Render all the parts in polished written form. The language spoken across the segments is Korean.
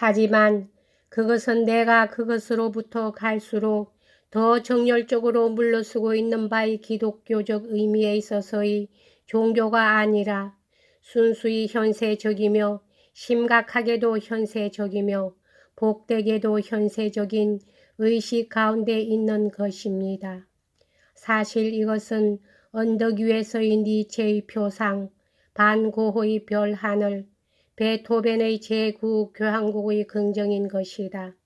하지만 그것은 내가 그것으로부터 갈수록 더 정열적으로 물러서고 있는 바의 기독교적 의미에 있어서의 종교가 아니라 순수히 현세적이며 심각하게도 현세적이며 복되게도 현세적인 의식 가운데 있는 것입니다. 사실 이것은 언덕 위에서의 니체의 표상, 반고흐의 별하늘, 베토벤의 제9교향곡의 긍정인 것이다.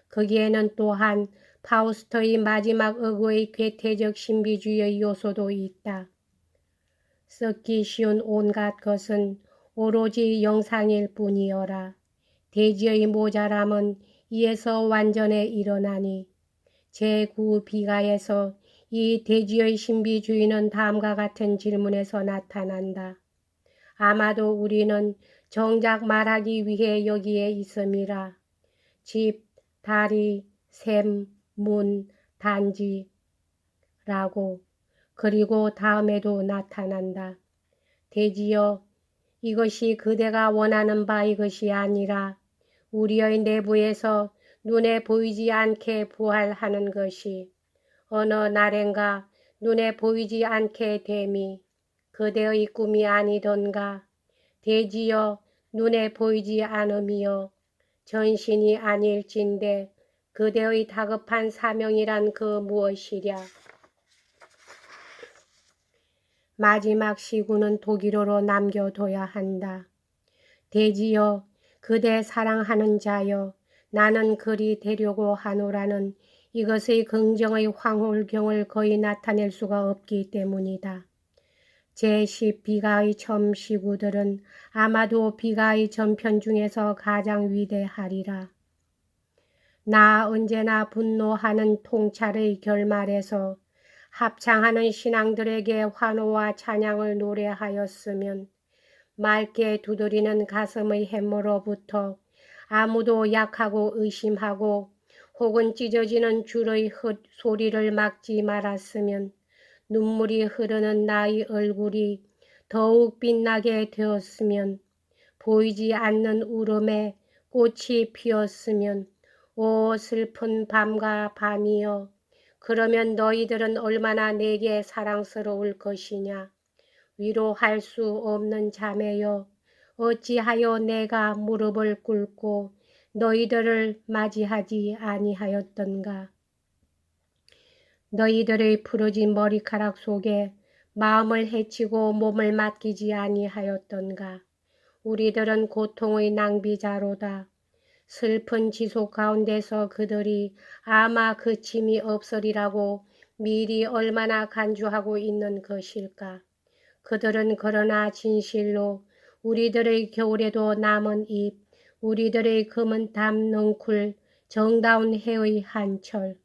거기에는 또한 파우스트의 마지막 어구의 괴테적 신비주의의 요소도 있다. 썩기 쉬운 온갖 것은 오로지 영상일 뿐이어라. 대지의 모자람은 이에서 완전에 일어나니 제9비가에서 이 대지의 신비주의는 다음과 같은 질문에서 나타난다. 아마도 우리는 정작 말하기 위해 여기에 있음이라. 집, 다리, 샘, 문, 단지 라고. 그리고 다음에도 나타난다. 대지여, 이것이 그대가 원하는 바의 것이 아니라 우리의 내부에서 눈에 보이지 않게 부활하는 것이 어느 날엔가 눈에 보이지 않게 됨이 그대의 꿈이 아니던가. 대지여, 눈에 보이지 않음이여 전신이 아닐진대 그대의 다급한 사명이란 그 무엇이랴. 마지막 시구는 독일어로 남겨둬야 한다. 대지여, 그대 사랑하는 자여, 나는 그리 되려고 하노라는 이것의 긍정의 황홀경을 거의 나타낼 수가 없기 때문이다. 제10비가의 첨 시구들은 아마도 비가의 전편 중에서 가장 위대하리라. 나 언제나 분노하는 통찰의 결말에서 합창하는 신앙들에게 환호와 찬양을 노래하였으면 맑게 두드리는 가슴의 햄머로부터 아무도 약하고 의심하고 혹은 찢어지는 줄의 소리를 막지 말았으면 눈물이 흐르는 나의 얼굴이 더욱 빛나게 되었으면 보이지 않는 울음에 꽃이 피었으면 오 슬픈 밤과 밤이여 그러면 너희들은 얼마나 내게 사랑스러울 것이냐. 위로할 수 없는 자매여 어찌하여 내가 무릎을 꿇고 너희들을 맞이하지 아니하였던가. 너희들의 부러진 머리카락 속에 마음을 헤치고 몸을 맡기지 아니하였던가. 우리들은 고통의 낭비자로다. 슬픈 지속 가운데서 그들이 아마 그침이 없으리라고 미리 얼마나 간주하고 있는 것일까. 그들은 그러나 진실로 우리들의 겨울에도 남은 잎, 우리들의 검은 담 넝쿨, 정다운 해의 한철.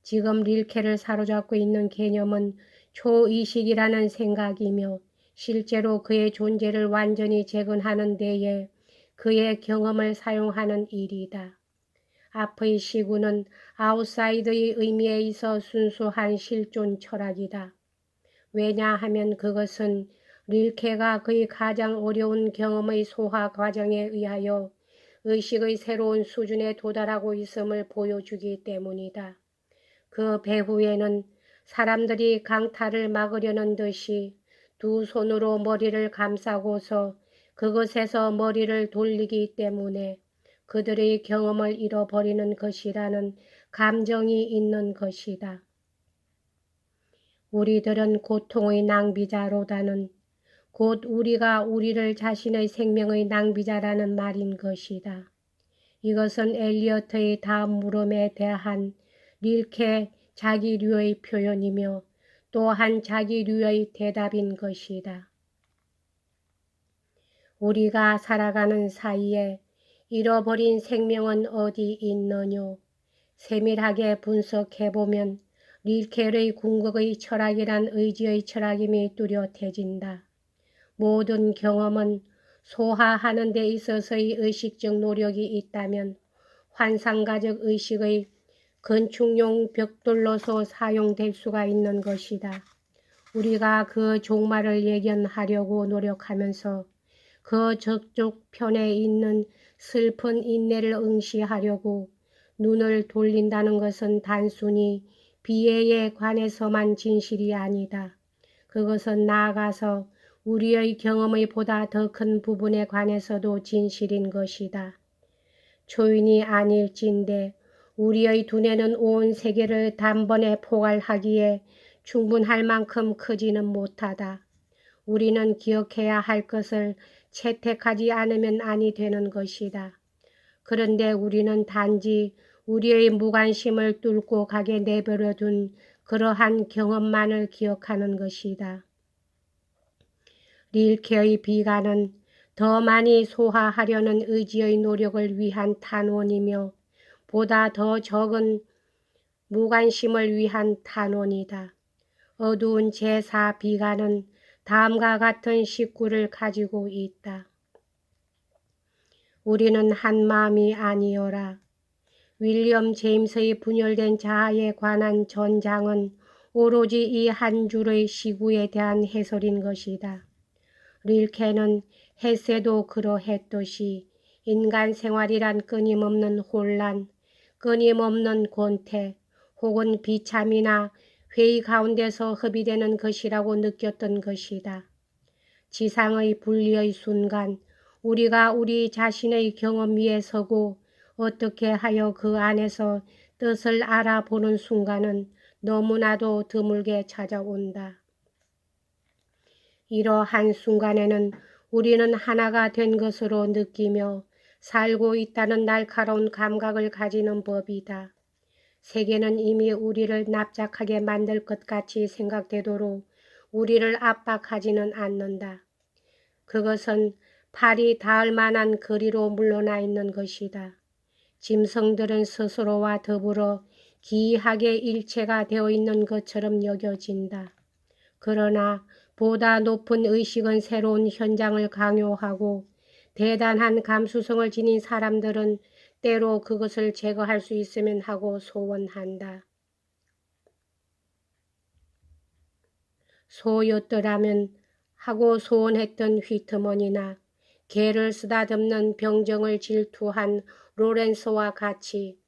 지금 릴케를 사로잡고 있는 개념은 초의식이라는 생각이며 실제로 그의 존재를 완전히 재건하는 데에 그의 경험을 사용하는 일이다. 앞의 시구는 아웃사이드의 의미에 있어 순수한 실존 철학이다. 왜냐하면 그것은 릴케가 그의 가장 어려운 경험의 소화 과정에 의하여 의식의 새로운 수준에 도달하고 있음을 보여주기 때문이다. 그 배후에는 사람들이 강탈을 막으려는 듯이 두 손으로 머리를 감싸고서 그것에서 머리를 돌리기 때문에 그들의 경험을 잃어버리는 것이라는 감정이 있는 것이다. 우리들은 고통의 낭비자로다는 곧 우리가 우리를 자신의 생명의 낭비자라는 말인 것이다. 이것은 엘리어트의 다음 물음에 대한 릴케 자기류의 표현이며 또한 자기류의 대답인 것이다. 우리가 살아가는 사이에 잃어버린 생명은 어디 있느뇨? 세밀하게 분석해보면 릴케의 궁극의 철학이란 의지의 철학임이 뚜렷해진다. 모든 경험은 소화하는 데 있어서의 의식적 노력이 있다면 환상가적 의식의 건축용 벽돌로서 사용될 수가 있는 것이다. 우리가 그 종말을 예견하려고 노력하면서 그 저쪽 편에 있는 슬픈 인내를 응시하려고 눈을 돌린다는 것은 단순히 비애에 관해서만 진실이 아니다. 그것은 나아가서 우리의 경험의 보다 더 큰 부분에 관해서도 진실인 것이다. 초인이 아닐진데 우리의 두뇌는 온 세계를 단번에 포괄하기에 충분할 만큼 크지는 못하다. 우리는 기억해야 할 것을 채택하지 않으면 아니 되는 것이다. 그런데 우리는 단지 우리의 무관심을 뚫고 가게 내버려둔 그러한 경험만을 기억하는 것이다. 릴케의 비관은 더 많이 소화하려는 의지의 노력을 위한 탄원이며 보다 더 적은 무관심을 위한 탄원이다. 어두운 제4 비관은 다음과 같은 식구를 가지고 있다. 우리는 한 마음이 아니어라. 윌리엄 제임스의 분열된 자아에 관한 전장은 오로지 이 한 줄의 시구에 대한 해설인 것이다. 릴케는 헤세도 그러했듯이 인간 생활이란 끊임없는 혼란, 끊임없는 권태, 혹은 비참이나 회의 가운데서 허비되는 것이라고 느꼈던 것이다. 지상의 분리의 순간 우리가 우리 자신의 경험 위에 서고 어떻게 하여 그 안에서 뜻을 알아보는 순간은 너무나도 드물게 찾아온다. 이러한 순간에는 우리는 하나가 된 것으로 느끼며 살고 있다는 날카로운 감각을 가지는 법이다. 세계는 이미 우리를 납작하게 만들 것 같이 생각되도록 우리를 압박하지는 않는다. 그것은 팔이 닿을 만한 거리로 물러나 있는 것이다. 짐승들은 스스로와 더불어 기이하게 일체가 되어 있는 것처럼 여겨진다. 그러나 보다 높은 의식은 새로운 현장을 강요하고 대단한 감수성을 지닌 사람들은 때로 그것을 제거할 수 있으면 하고 소원한다. 소였더라면 하고 소원했던 휘트먼이나 개를 쓰다듬는 병정을 질투한 로렌스와 같이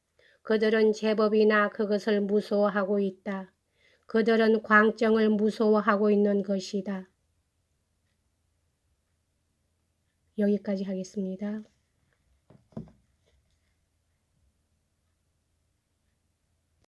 그들은 제법이나 그것을 무서워하고 있다. 그들은 광정을 무서워하고 있는 것이다. 여기까지 하겠습니다.